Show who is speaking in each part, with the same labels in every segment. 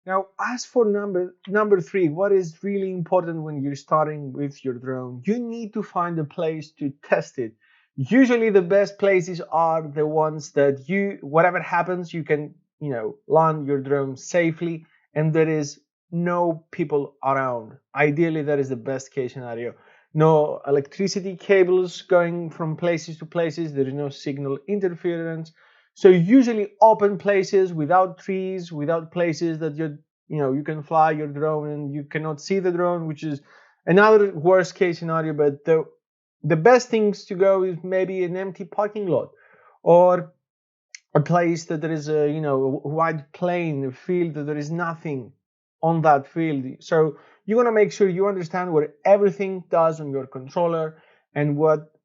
Speaker 1: Now, as for number three, what is really important when you're starting with your drone, you need to find a place to test it. Usually the best places are the ones that whatever happens, you can, land your drone safely and there is no people around. Ideally, that is the best case scenario. No electricity cables going from places to places. There is no signal interference. So usually open places without trees, without places that you can fly your drone and you cannot see the drone, which is another worst case scenario. But the best things to go is maybe an empty parking lot or a place that there is a wide plain, a field that there is nothing on that field. So you want to make sure you understand what everything does on your controller and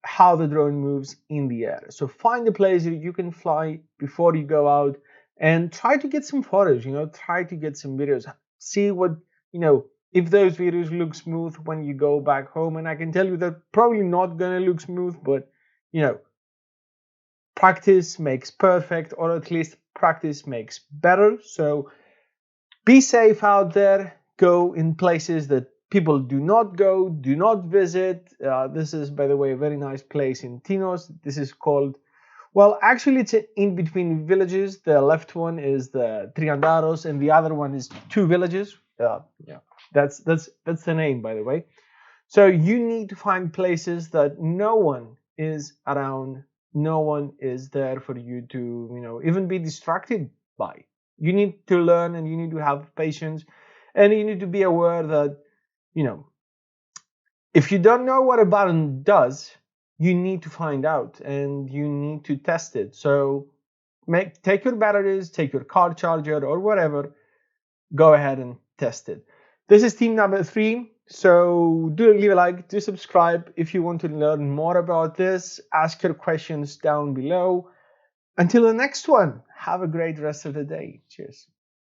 Speaker 1: how the drone moves in the air. So find a place that you can fly before you go out and try to get some photos, try to get some videos, see what, if those videos look smooth when you go back home. And I can tell you that probably not going to look smooth, but practice makes perfect, or at least practice makes better. So be safe out there. Go in places that people do not go, do not visit. This is, by the way, a very nice place in Tinos. This is called, well, actually, it's in between villages. The left one is the Triandaros, and the other one is two villages. Yeah, that's the name, by the way. So you need to find places that no one is around, no one is there for you to, even be distracted by. You need to learn and you need to have patience and you need to be aware that, if you don't know what a button does, you need to find out and you need to test it. So take your batteries, take your car charger or whatever, go ahead and test it. This is team number 3. So do leave a like, do subscribe if you want to learn more about this. Ask your questions down below. Until the next one, have a great rest of the day. Cheers.